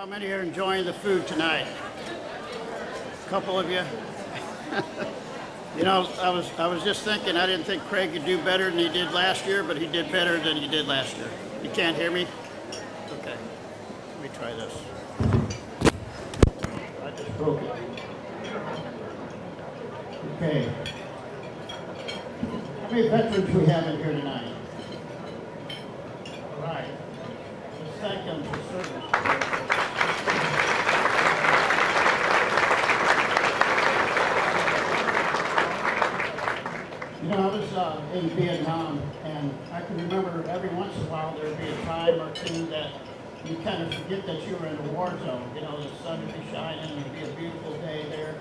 many are enjoying the food tonight? A couple of you. You know, I was just thinking, I didn't think Craig could do better than he did last year, but he did better than he did last year. You can't hear me? Okay. Let me try this. I just broke it. Okay. How many veterans we have in here tonight? All right. Let's thank them for service. You know, I was in Vietnam, and I can remember every once in a while there would be a time or two that you kind of forget that you were in a war zone. You know, the sun would be shining, it would be a beautiful day there,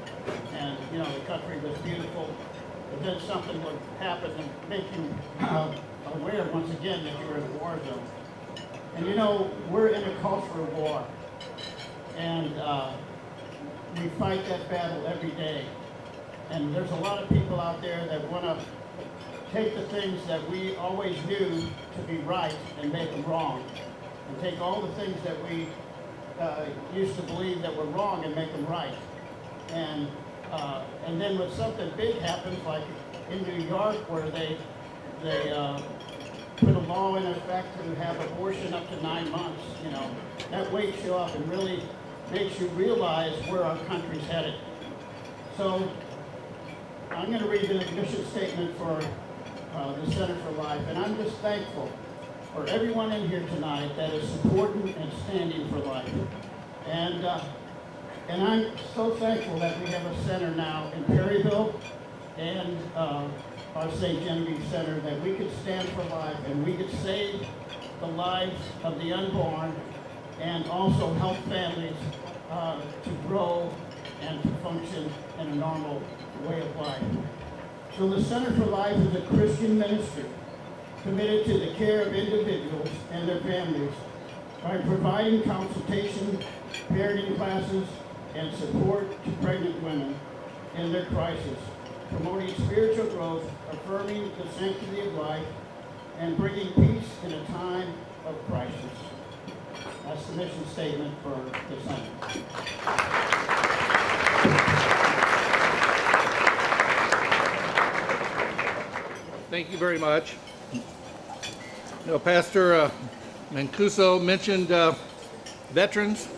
and, you know, the country was beautiful. But then something would happen and make you aware once again that you're in a war zone. And, you know, we're in a culture of war, and we fight that battle every day. And there's a lot of people out there that want to take the things that we always knew to be right and make them wrong. And take all the things that we used to believe that were wrong and make them right. And then when something big happens, like in New York, where they put a law in effect to have abortion up to 9 months, you know, that wakes you up and really makes you realize where our country's headed. So I'm going to read the mission statement for the Center for Life, and I'm just thankful for everyone in here tonight that is supporting and standing for life. And I'm so thankful that we have a center now in Perryville and our St. Genevieve Center, that we could stand for life and we could save the lives of the unborn and also help families to grow and to function in a normal way of life. So the Center for Life is a Christian ministry committed to the care of individuals and their families by providing consultation, parenting classes, and support to pregnant women in their crisis, promoting spiritual growth, affirming the sanctity of life, and bringing peace in a time of crisis. That's the mission statement for the Center. Thank you very much. You know, Pastor Mancuso mentioned veterans.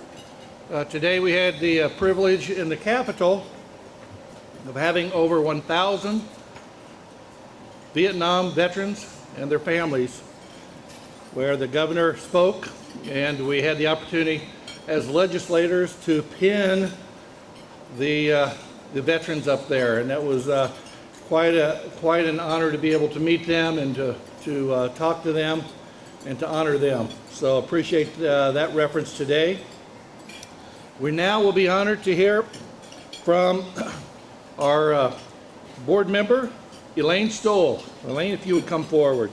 Today we had the privilege in the Capitol of having over 1,000 Vietnam veterans and their families, where the governor spoke, and we had the opportunity as legislators to pin the veterans up there, and that was quite an honor to be able to meet them and to talk to them and to honor them. So appreciate that reference today. We now will be honored to hear from our board member, Elaine Stoll. Elaine, if you would come forward.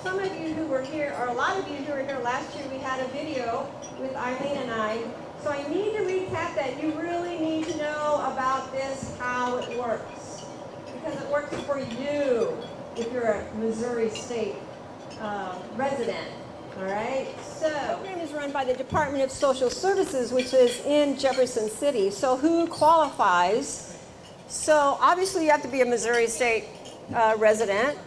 Some of you who were here, or a lot of you who were here last year, we had a video with Eileen and I. So I need to recap that. You really need to know about this, how it works. Because it works for you if you're a Missouri State resident. All right, so the program is run by the Department of Social Services, which is in Jefferson City. So who qualifies? So obviously you have to be a Missouri State resident.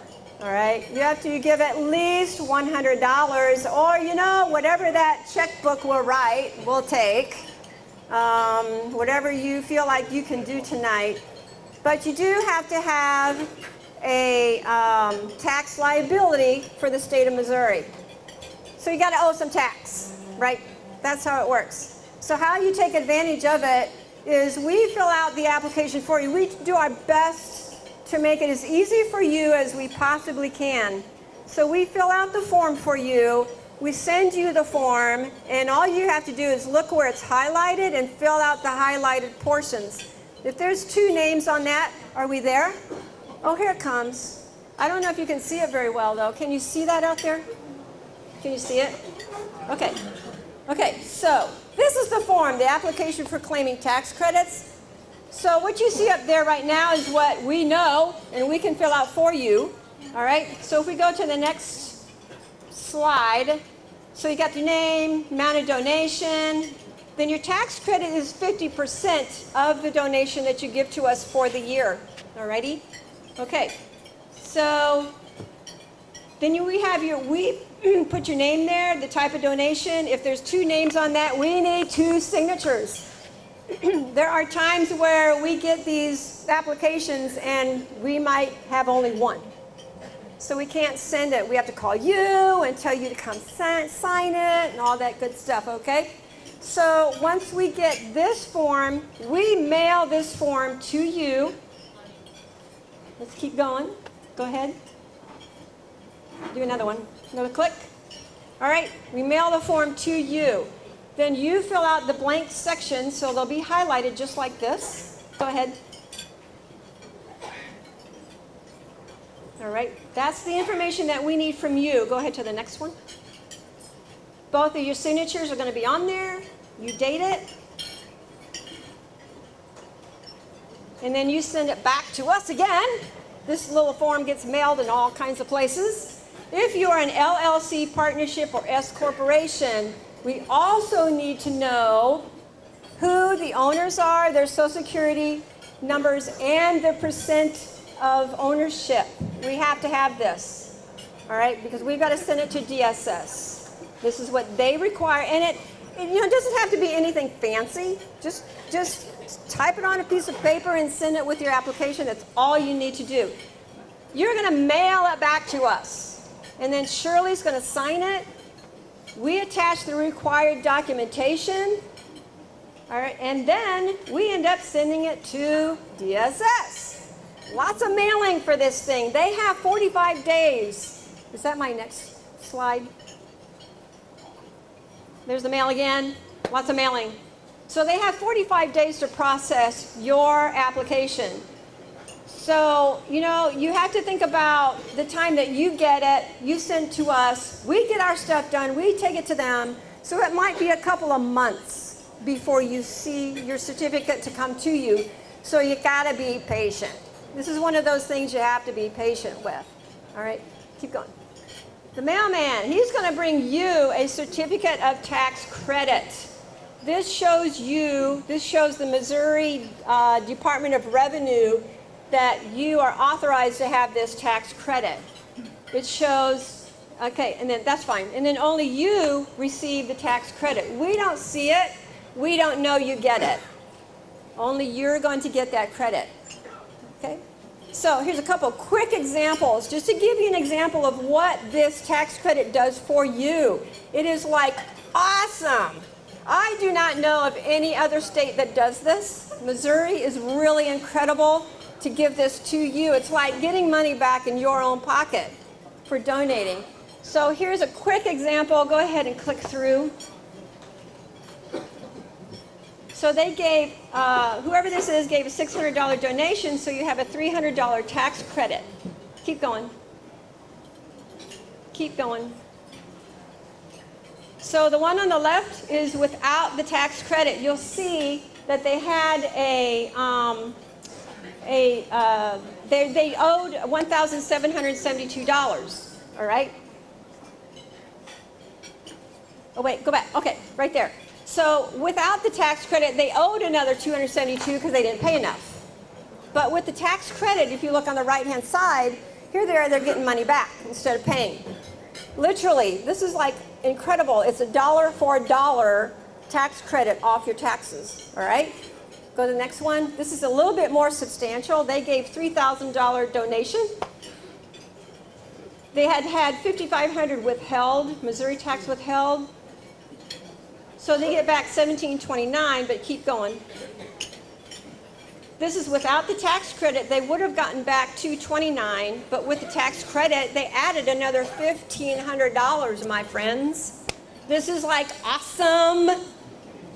All right, you have to give at least $100, or, you know, whatever that checkbook will write, we'll take. Whatever you feel like you can do tonight. But you do have to have a tax liability for the state of Missouri. So you got to owe some tax, right? That's how it works. So how you take advantage of it is we fill out the application for you. We do our best to make it as easy for you as we possibly can. So we fill out the form for you. We send you the form, and all you have to do is look where it's highlighted and fill out the highlighted portions. If there's 2 names on that, are we there? Oh, here it comes. I don't know if you can see it very well, though. Can you see that out there? Can you see it? Okay. Okay, so this is the form, the application for claiming tax credits. So what you see up there right now is what we know, and we can fill out for you. All right, so if we go to the next slide, so you got your name, amount of donation, then your tax credit is 50% of the donation that you give to us for the year. Alrighty? Okay. So then we put your name there, the type of donation. If there's 2 names on that, we need 2 signatures. There are times where we get these applications and we might have only 1. So we can't send it. We have to call you and tell you to come sign it and all that good stuff, okay? So once we get this form, we mail this form to you. Let's keep going. Go ahead. Do another one. Another click. All right, we mail the form to you. Then you fill out the blank section, so they'll be highlighted just like this. Go ahead. All right, that's the information that we need from you. Go ahead to the next one. Both of your signatures are going to be on there. You date it. And then you send it back to us again. This little form gets mailed in all kinds of places. If you are an LLC, partnership, or S corporation, we also need to know who the owners are, their social security numbers, and the percent of ownership. We have to have this, all right, because we've got to send it to DSS. This is what they require, and it doesn't have to be anything fancy. Just type it on a piece of paper and send it with your application. That's all you need to do. You're going to mail it back to us, and then Shirley's going to sign it. We attach the required documentation, all right, and then we end up sending it to DSS. Lots of mailing for this thing. They have 45 days. Is that my next slide? There's the mail again. Lots of mailing. So they have 45 days to process your application. So, you have to think about the time that you get it, you send to us, we get our stuff done, we take it to them. So it might be a couple of months before you see your certificate to come to you. So you gotta be patient. This is one of those things you have to be patient with. All right, keep going. The mailman, he's going to bring you a certificate of tax credit. This shows the Missouri Department of Revenue that you are authorized to have this tax credit. It shows, okay, and then that's fine. And then only you receive the tax credit. We don't see it. We don't know you get it. Only you're going to get that credit. Okay? So here's a couple quick examples, just to give you an example of what this tax credit does for you. It is like awesome. I do not know of any other state that does this. Missouri is really incredible to give this to you. It's like getting money back in your own pocket for donating. So here's a quick example. Go ahead and click through. So they gave, whoever this is, gave a $600 donation, so you have a $300 tax credit. Keep going. Keep going. So the one on the left is without the tax credit. You'll see that they had they owed $1,772, all right? Oh, wait, go back. Okay, right there. So without the tax credit, they owed another $272 because they didn't pay enough. But with the tax credit, if you look on the right-hand side, here they're getting money back instead of paying. Literally, this is like incredible. It's $1 for $1 tax credit off your taxes, all right? Go to the next one. This is a little bit more substantial. They gave $3,000 donation. They had $5,500 withheld, Missouri tax withheld. So they get back $1,729, but keep going. This is without the tax credit. They would have gotten back $229, but with the tax credit, they added another $1,500, my friends. This is like awesome.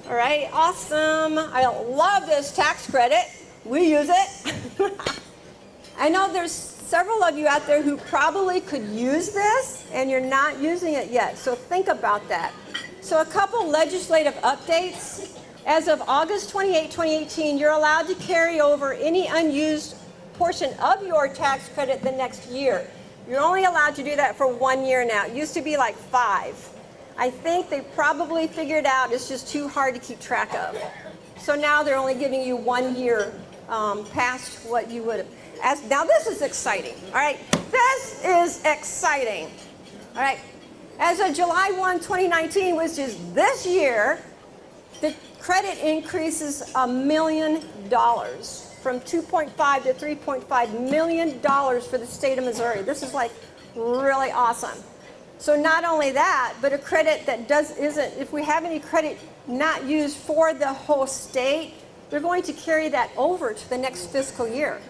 All right, awesome. I love this tax credit. We use it. I know there's several of you out there who probably could use this, and you're not using it yet, so think about that. So a couple legislative updates. As of August 28, 2018, you're allowed to carry over any unused portion of your tax credit the next year. You're only allowed to do that for 1 year now. It used to be like 5. I think they probably figured out it's just too hard to keep track of. So now they're only giving you 1 year past what you would have. Now this is exciting, all right? This is exciting, all right? As of July 1, 2019, which is this year, the credit increases $1 million from 2.5 to 3.5 million dollars for the state of Missouri. This is like really awesome. So not only that, but a credit that isn't, if we have any credit not used for the whole state, we're going to carry that over to the next fiscal year.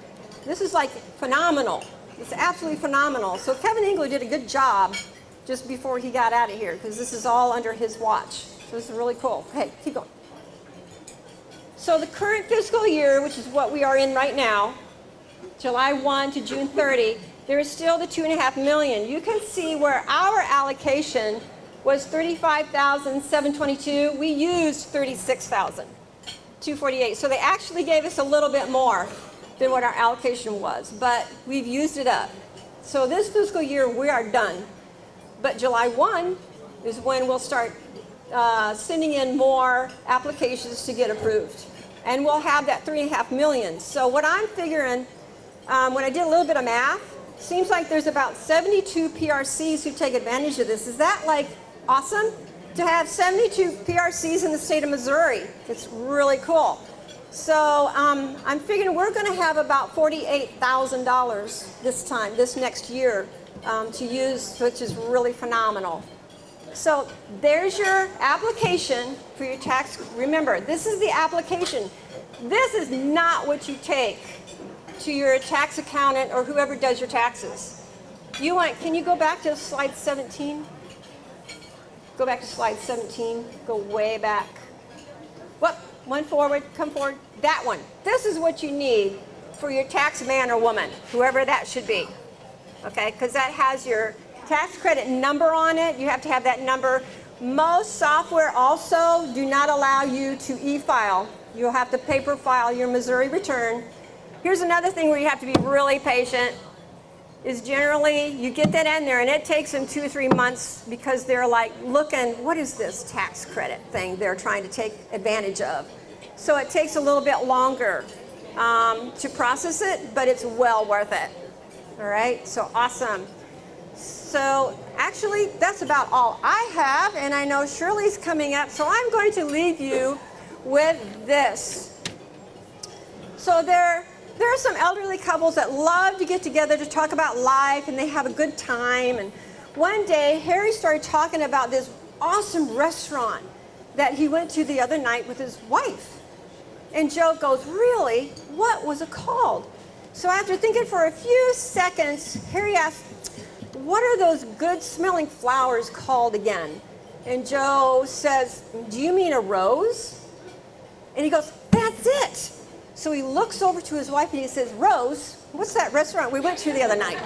This is like phenomenal. It's absolutely phenomenal. So Kevin Engler did a good job just before he got out of here, because this is all under his watch. So this is really cool. Okay, keep going. So the current fiscal year, which is what we are in right now, July 1 to June 30, there is still the $2.5 million. You can see where our allocation was $35,722. We used $36,248. So they actually gave us a little bit more than what our allocation was, but we've used it up. So this fiscal year, we are done. But July 1 is when we'll start sending in more applications to get approved. And we'll have that $3.5 million. So what I'm figuring, when I did a little bit of math, seems like there's about 72 PRCs who take advantage of this. Is that like awesome? To have 72 PRCs in the state of Missouri. It's really cool. So I'm figuring we're going to have about $48,000 this next year to use, which is really phenomenal. So there's your application for your tax. Remember, this is the application. This is not what you take to your tax accountant or whoever does your taxes. Can you go back to slide 17? Go back to slide 17. Go way back. Whoop, one forward, come forward. That one. This is what you need for your tax man or woman, whoever that should be. Okay, because that has your tax credit number on it. You have to have that number. Most software also do not allow you to e-file. You'll have to paper file your Missouri return. Here's another thing where you have to be really patient, is generally you get that in there and it takes them 2 or 3 months because they're like looking, what is this tax credit thing they're trying to take advantage of? So it takes a little bit longer to process it, but it's well worth it. All right, so awesome. So actually, that's about all I have, and I know Shirley's coming up, so I'm going to leave you with this. So there are some elderly couples that love to get together to talk about life, and they have a good time. And one day, Harry started talking about this awesome restaurant that he went to the other night with his wife. And Joe goes, really? What was it called? So after thinking for a few seconds, Harry asked, what are those good-smelling flowers called again? And Joe says, do you mean a rose? And he goes, that's it. So he looks over to his wife and he says, Rose, what's that restaurant we went to the other night?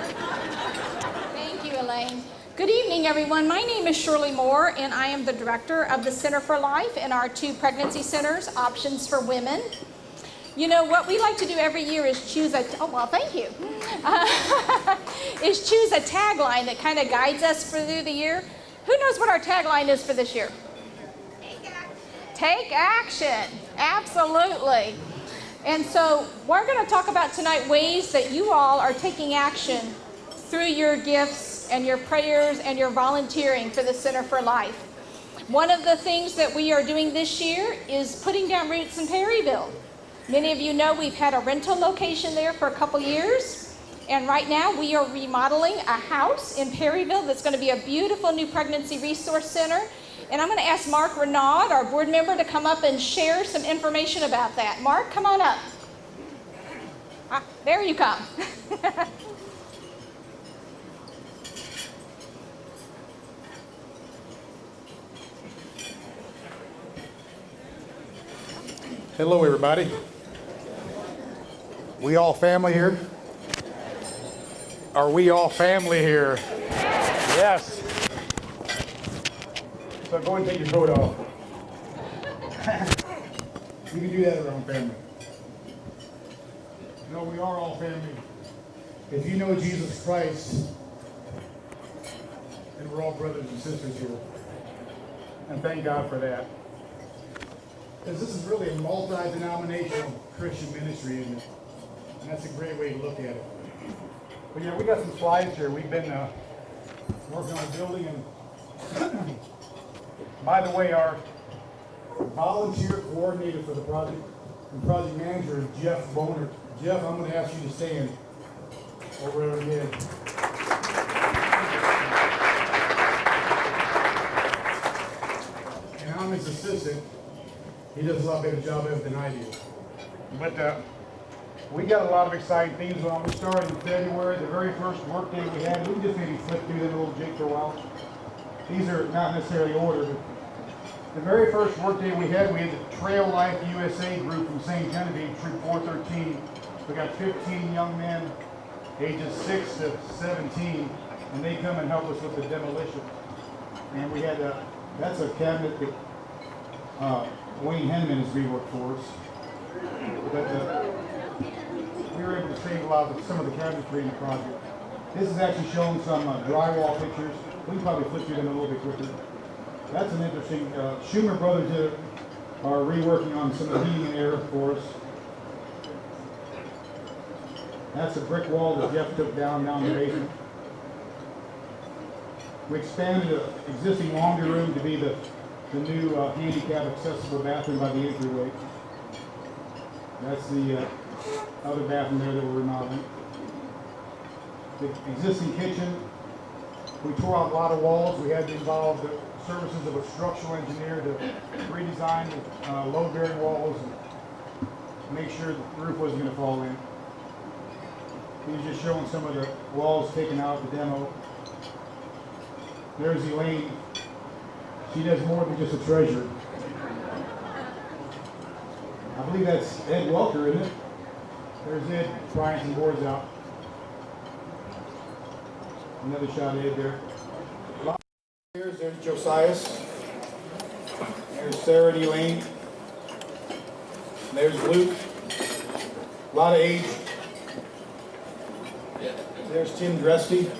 Thank you, Elaine. Good evening, everyone. My name is Shirley Moore, and I am the director of the Center for Life and our 2 pregnancy centers, Options for Women. You know, what we like to do every year is choose a, oh, well, thank you, is choose a tagline that kind of guides us through the year. Who knows what our tagline is for this year? Take action. Take action. Absolutely. And so we're going to talk about tonight ways that you all are taking action through your gifts and your prayers and your volunteering for the Center for Life. One of the things that we are doing this year is putting down roots in Perryville. Many of you know we've had a rental location there for a couple years, and right now we are remodeling a house in Perryville that's going to be a beautiful new pregnancy resource center. And I'm going to ask Mark Renaud, our board member, to come up and share some information about that. Mark, come on up. There you come. Hello, everybody. We all family here? Are we all family here? Yes. So go and take your coat off. You can do that around family. No, we are all family. If you know Jesus Christ, then we're all brothers and sisters here. and thank God for that. Because this is really a multi-denominational Christian ministry, isn't it? And that's a great way to look at it. But yeah, we got some slides here. We've been working on a building, and by the way, our volunteer coordinator for the project and project manager is Jeff Boner. Jeff, I'm going to ask you to stand over there again. And I'm his assistant. He does a lot better job of it than I do. But we got a lot of exciting things on. We started in February, the very first work day we had. We can just maybe flip through them a little jig for a while. These are not necessarily ordered. The very first work day we had the Trail Life USA group from St. Genevieve, Troop 413. We got 15 young men, ages 6 to 17, and they come and help us with the demolition. And we had that's a cabinet that Wayne Henman has reworked for us. But we were able to save a lot of some of the cabinetry in the project. This is actually showing some drywall pictures. We can probably flip through them a little bit quicker. That's an interesting, Schumer Brothers are reworking on some of the heating and air for us. That's a brick wall that Jeff took down the basement. We expanded an existing laundry room to be the new handicap accessible bathroom by the entryway. That's the other bathroom there that we're remodeling. The existing kitchen, we tore out a lot of walls. We had to involve the services of a structural engineer to redesign the load-bearing walls and make sure the roof wasn't going to fall in. He was just showing some of the walls taken out of the demo. There's Elaine. She does more than just a treasure. I believe that's Ed Welker, isn't it? There's Ed trying some boards out. Another shot of Ed there. There's Josias. There's Sarah and Elaine. There's Luke. A lot of age. There's Tim Dresty.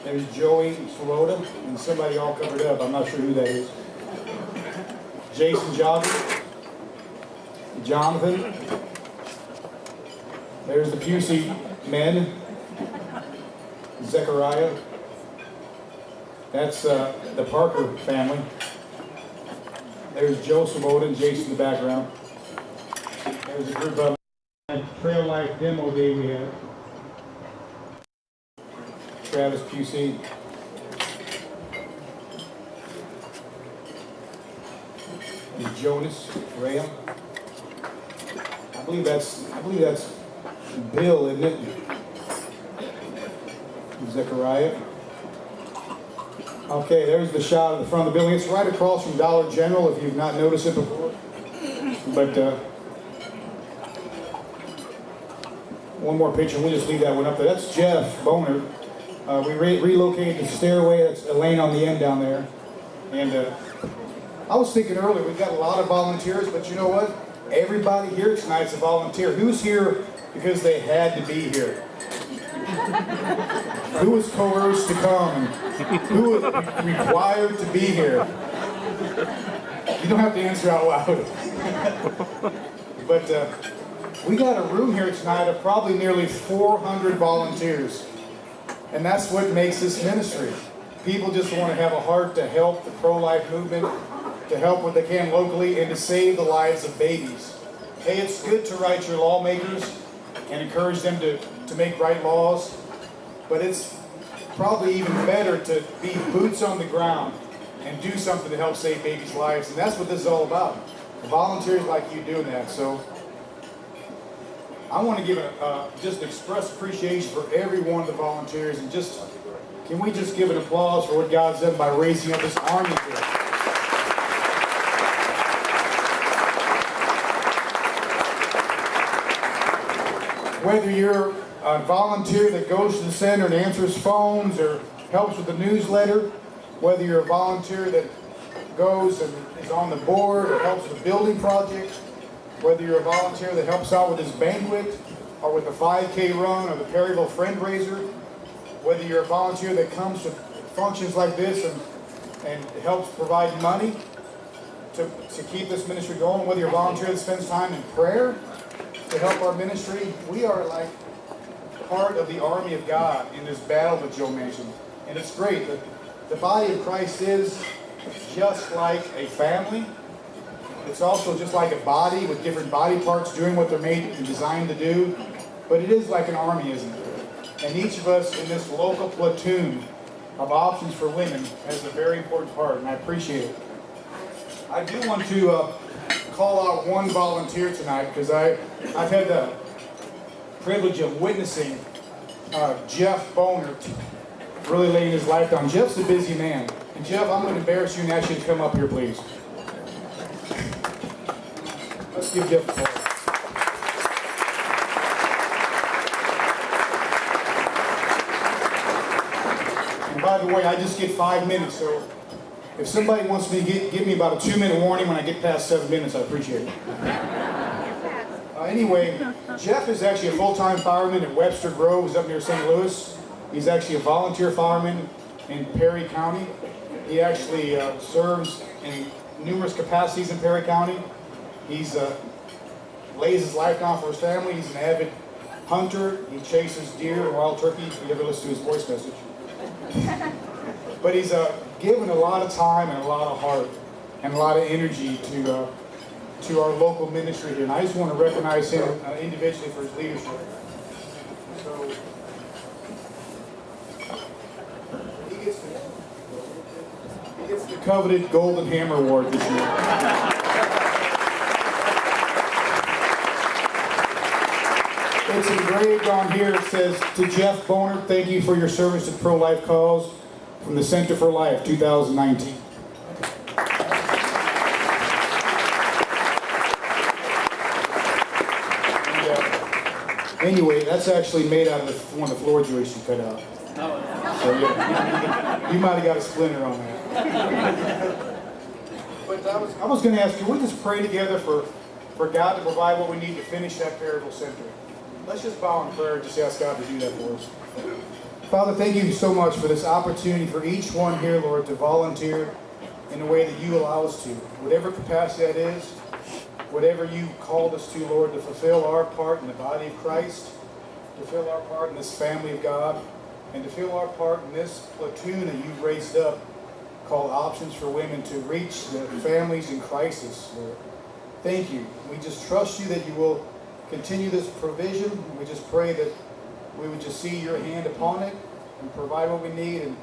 There's Joey Swoboda, and somebody all covered up. I'm not sure who that is. Jason Jonathan. There's the Pusey men. Zechariah. That's the Parker family. There's Joe Swoboda and Jason in the background. There's a group of Trail Life demo day we had. Travis Pusey. And Jonas Graham. I believe that's Bill, isn't it? Zechariah. Okay, there's the shot of the front of the building. It's right across from Dollar General if you've not noticed it before. But one more picture, we'll just leave that one up there. That's Jeff Boner. We relocated the stairway. That's Elaine on the end down there. And I was thinking earlier, we've got a lot of volunteers, but you know what? Everybody here tonight's a volunteer. Who's here because they had to be here? Who was coerced to come? Who was required to be here? You don't have to answer out loud. But we got a room here tonight of probably nearly 400 volunteers. And that's what makes this ministry. People just want to have a heart to help the pro-life movement, to help what they can locally, and to save the lives of babies. Hey, it's good to write your lawmakers and encourage them to make right laws, but it's probably even better to be boots on the ground and do something to help save babies' lives. And that's what this is all about. Volunteers like you doing that. So I want to give just express appreciation for every one of the volunteers, and just can we just give an applause for what God's done by raising up this army here. Whether you're a volunteer that goes to the center and answers phones or helps with the newsletter, whether you're a volunteer that goes and is on the board or helps with the building project, whether you're a volunteer that helps out with this banquet or with the 5K run or the Perryville Friend Raiser, whether you're a volunteer that comes to functions like this and and helps provide money to keep this ministry going. Whether you're a volunteer that spends time in prayer to help our ministry, we are like part of the army of God in this battle that Joe mentioned. And it's great. The body of Christ is just like a family. It's also just like a body with different body parts doing what they're made and designed to do. But it is like an army, isn't it? And each of us in this local platoon of options for women has a very important part, and I appreciate it. I do want to call out one volunteer tonight, because I've had the privilege of witnessing Jeff Bonert really laying his life down. Jeff's a busy man. And Jeff, I'm going to embarrass you and ask you to come up here, please. Let's give Jeff a applause. And by the way, I just get 5 minutes, so if somebody wants me to give me about a 2-minute warning when I get past 7 minutes, I appreciate it. Anyway, Jeff is actually a full-time fireman at Webster Grove, is up near St. Louis. He's actually a volunteer fireman in Perry County. He actually serves in numerous capacities in Perry County. He's lays his life down for his family. He's an avid hunter. He chases deer and wild turkey. If you ever listen to his voice message. But he's given a lot of time and a lot of heart and a lot of energy to our local ministry here. And I just want to recognize him individually for his leadership. So he gets the coveted Golden Hammer Award this year. It's engraved on here. It says, "To Jeff Bonert, thank you for your service to the pro-life cause from the Center for Life, 2019. Anyway, that's actually made out of one of the floor joists you cut out. So yeah, you might have got a splinter on that. But I was going to ask you, we just pray together for God to provide what we need to finish that Perryville Center. Let's just bow in prayer and just ask God to do that for us. Father, thank you so much for this opportunity for each one here, Lord, to volunteer in the way that you allow us to. Whatever capacity that is, whatever you called us to, Lord, to fulfill our part in the body of Christ, to fulfill our part in this family of God, and to fulfill our part in this platoon that you've raised up called Options for Women to reach the families in crisis, Lord. Thank you. We just trust you that you will continue this provision. We just pray that we would just see your hand upon it and provide what we need. And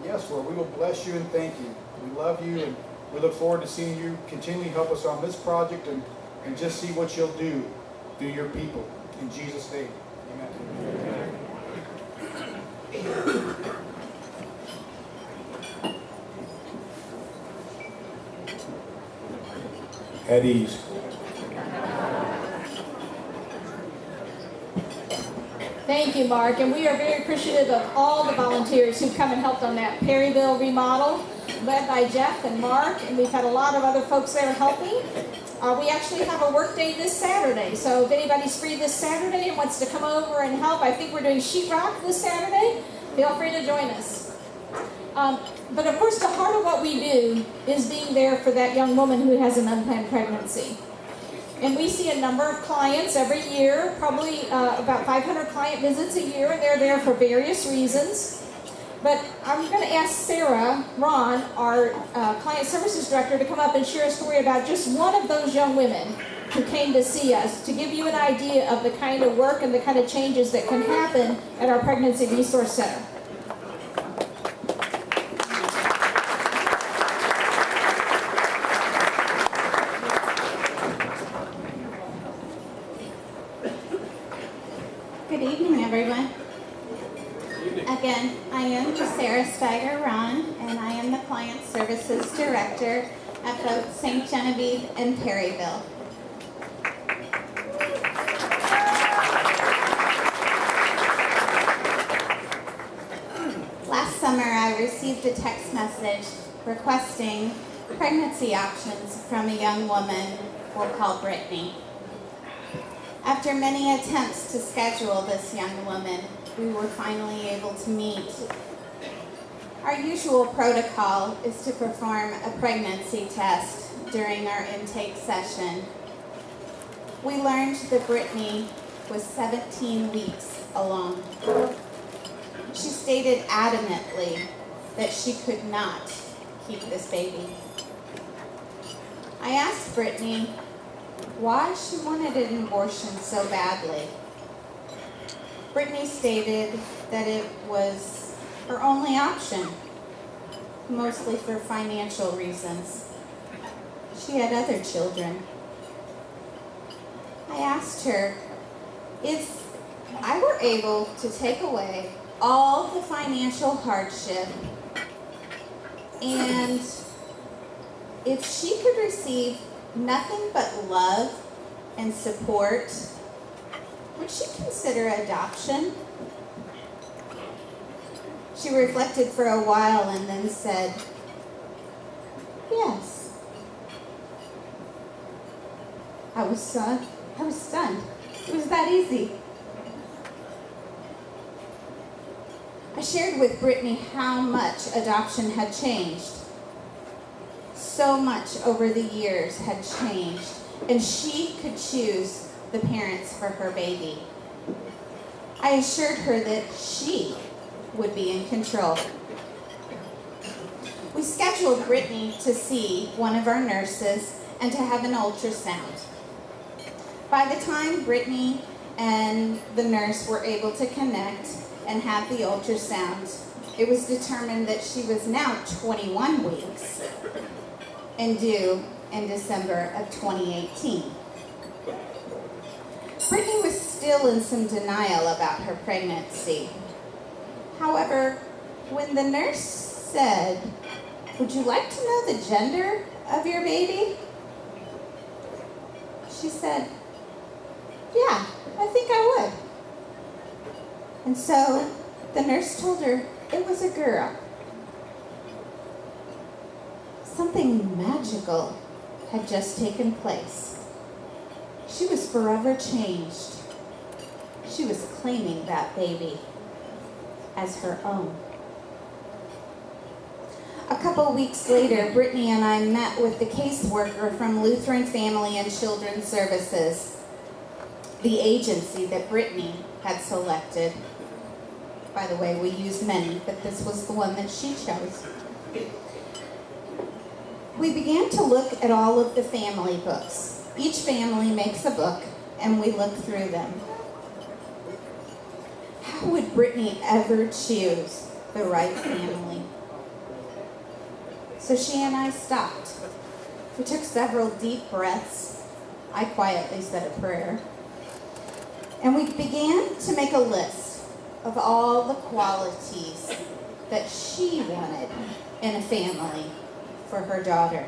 yes, Lord, we will bless you and thank you. We love you, and we look forward to seeing you continually help us on this project and just see what you'll do through your people. In Jesus' name, amen. At ease. Thank you, Mark, and we are very appreciative of all the volunteers who come and helped on that Perryville remodel, led by Jeff and Mark, and we've had a lot of other folks there helping. We actually have a work day this Saturday, so if anybody's free this Saturday and wants to come over and help, I think we're doing sheetrock this Saturday, feel free to join us. But of course, the heart of what we do is being there for that young woman who has an unplanned pregnancy. And we see a number of clients every year, probably about 500 client visits a year, and they're there for various reasons. But I'm going to ask Sarah Ron, our Client Services Director, to come up and share a story about just one of those young women who came to see us, to give you an idea of the kind of work and the kind of changes that can happen at our Pregnancy Resource Center. Good evening, everyone. Again, I am Sarah Steiger-Ron, and I am the Client Services Director at both St. Genevieve and Perryville. Last summer, I received a text message requesting pregnancy options from a young woman we'll call Brittany. After many attempts to schedule this young woman, we were finally able to meet. Our usual protocol is to perform a pregnancy test during our intake session. We learned that Brittany was 17 weeks along. She stated adamantly that she could not keep this baby. I asked Brittany why she wanted an abortion so badly. Brittany stated that it was her only option, mostly for financial reasons. She had other children. I asked her if I were able to take away all the financial hardship and if she could receive nothing but love and support, would she consider adoption? She reflected for a while and then said, yes. I was stunned. It was that easy. I shared with Brittany how much adoption had changed. So much over the years had changed, and she could choose the parents for her baby. I assured her that she would be in control. We scheduled Brittany to see one of our nurses and to have an ultrasound. By the time Brittany and the nurse were able to connect and have the ultrasound, it was determined that she was now 21 weeks and due in December of 2018. Brittany was still in some denial about her pregnancy. However, when the nurse said, "Would you like to know the gender of your baby?" she said, "Yeah, I think I would." And so the nurse told her it was a girl. Something magical had just taken place. She was forever changed. She was claiming that baby as her own. A couple weeks later, Brittany and I met with the caseworker from Lutheran Family and Children's Services, the agency that Brittany had selected. By the way, we used many, but this was the one that she chose. We began to look at all of the family books. Each family makes a book, and we look through them. How would Brittany ever choose the right family? So she and I stopped. We took several deep breaths. I quietly said a prayer. And we began to make a list of all the qualities that she wanted in a family for her daughter.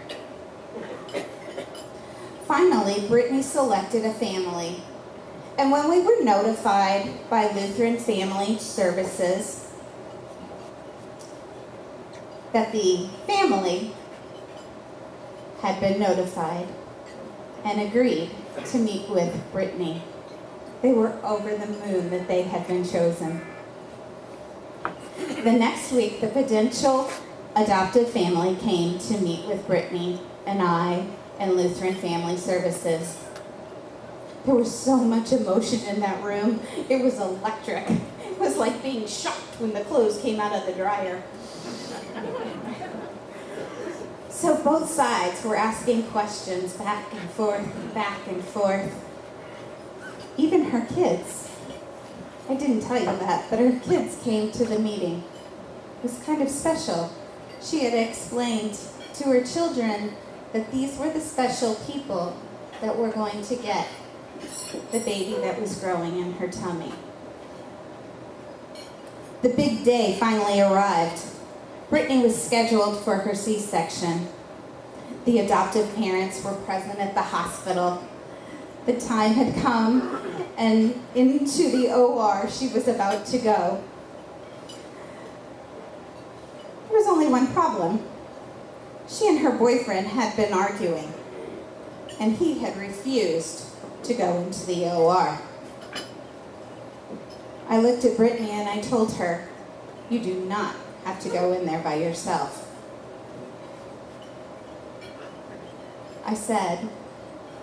Finally, Brittany selected a family. And when we were notified by Lutheran Family Services that the family had been notified and agreed to meet with Brittany, they were over the moon that they had been chosen. The next week, the potential adoptive family came to meet with Brittany and I and Lutheran Family Services. There was so much emotion in that room. It was electric. It was like being shocked when the clothes came out of the dryer. So both sides were asking questions back and forth, back and forth. Even her kids. I didn't tell you that, but her kids came to the meeting. It was kind of special. She had explained to her children that these were the special people that were going to get the baby that was growing in her tummy. The big day finally arrived. Brittany was scheduled for her C-section. The adoptive parents were present at the hospital. The time had come, and into the OR she was about to go. There was only one problem. She and her boyfriend had been arguing, and he had refused to go into the OR. I looked at Brittany and I told her, "You do not have to go in there by yourself. I said,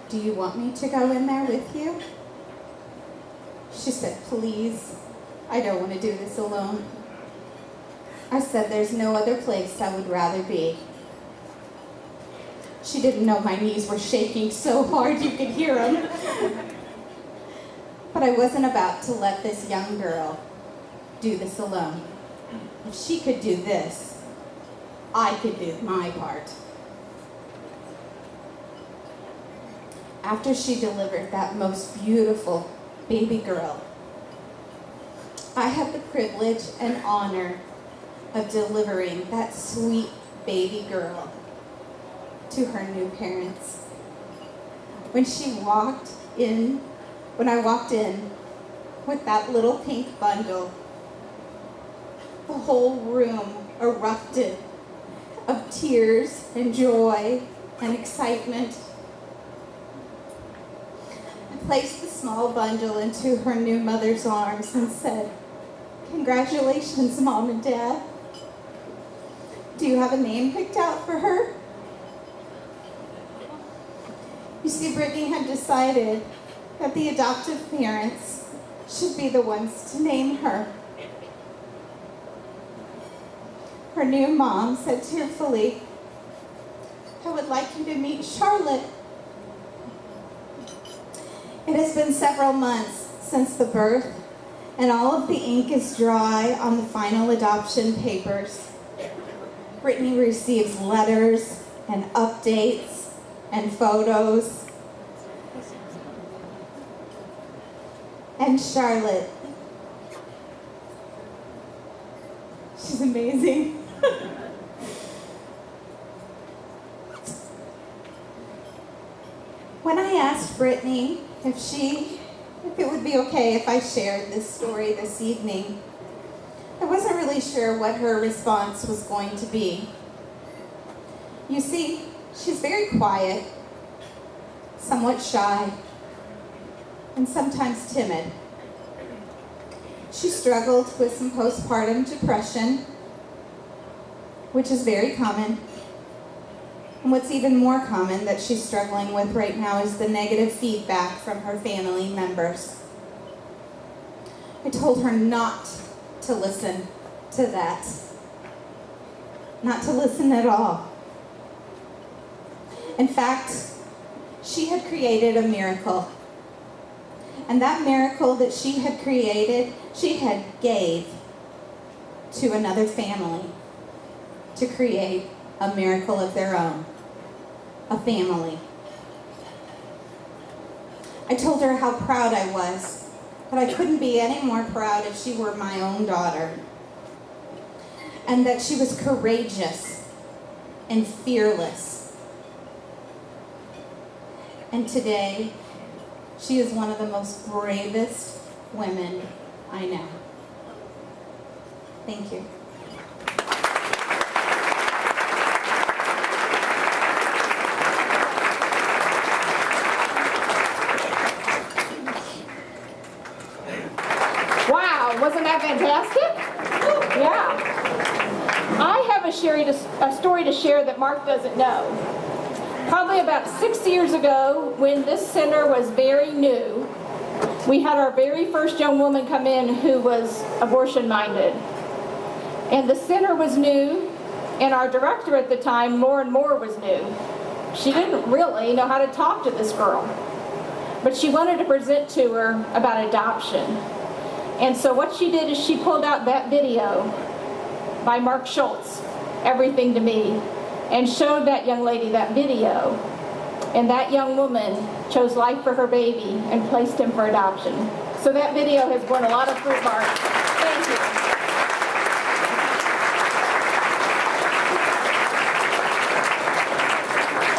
do you want me to go in there with you? She said, please, I don't want to do this alone. I said, there's no other place I would rather be. She didn't know my knees were shaking so hard you could hear them. But I wasn't about to let this young girl do this alone. If she could do this, I could do my part. After she delivered that most beautiful baby girl, I had the privilege and honor of delivering that sweet baby girl to her new parents. When I walked in with that little pink bundle, the whole room erupted of tears and joy and excitement. I placed the small bundle into her new mother's arms and said, congratulations, Mom and Dad. Do you have a name picked out for her? You see, Brittany had decided that the adoptive parents should be the ones to name her. Her new mom said tearfully, I would like you to meet Charlotte. It has been several months since the birth, and all of the ink is dry on the final adoption papers. Brittany receives letters and updates and photos. And Charlotte, she's amazing. When I asked Brittany if it would be okay if I shared this story this evening, I wasn't really sure what her response was going to be. You see, she's very quiet, somewhat shy, and sometimes timid. She struggled with some postpartum depression, which is very common. And what's even more common that she's struggling with right now is the negative feedback from her family members. I told her not to listen to that. Not to listen at all. In fact, she had created a miracle. And that miracle that she had created, she had gave to another family to create a miracle of their own. A family. I told her how proud I was, but I couldn't be any more proud if she were my own daughter. And that she was courageous and fearless. And today, she is one of the most bravest women I know. Thank you. Wow, wasn't that fantastic? Yeah. I have a story to share that Mark doesn't know. Probably about 6 years ago, when this center was very new, we had our very first young woman come in who was abortion-minded. And the center was new, and our director at the time, Lauren Moore, was new. She didn't really know how to talk to this girl, but she wanted to present to her about adoption. And so what she did is she pulled out that video by Mark Schultz, Everything to Me, and showed that young lady that video. And that young woman chose life for her baby and placed him for adoption. So that video has borne a lot of fruit, Mark. Thank you.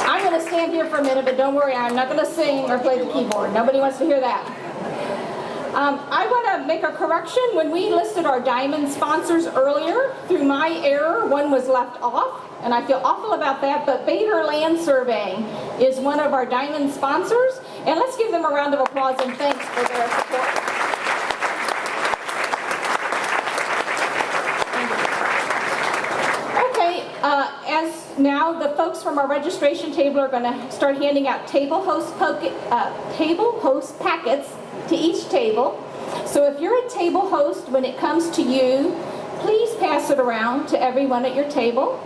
I'm going to stand here for a minute, but don't worry, I'm not going to sing or play the keyboard. Nobody wants to hear that. I want to make a correction. When we listed our diamond sponsors earlier, through my error, one was left off, and I feel awful about that, but Bader Land Surveying is one of our diamond sponsors, and let's give them a round of applause and thanks for their support. now the folks from our registration table are going to start handing out table host packets to each table. So if you're a table host, when it comes to you, please pass it around to everyone at your table.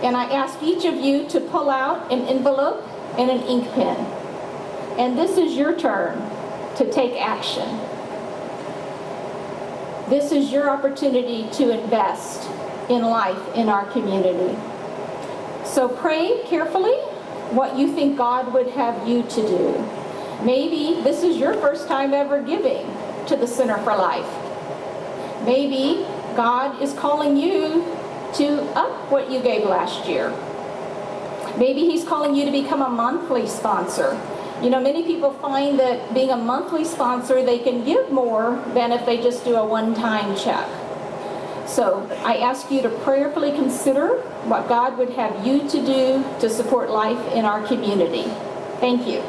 And I ask each of you to pull out an envelope and an ink pen. And this is your turn to take action. This is your opportunity to invest in life in our community. So pray carefully what you think God would have you to do. Maybe this is your first time ever giving to the Center for Life. Maybe God is calling you to up what you gave last year. Maybe He's calling you to become a monthly sponsor. You know, many people find that being a monthly sponsor, they can give more than if they just do a one-time check. So I ask you to prayerfully consider what God would have you to do to support life in our community. Thank you.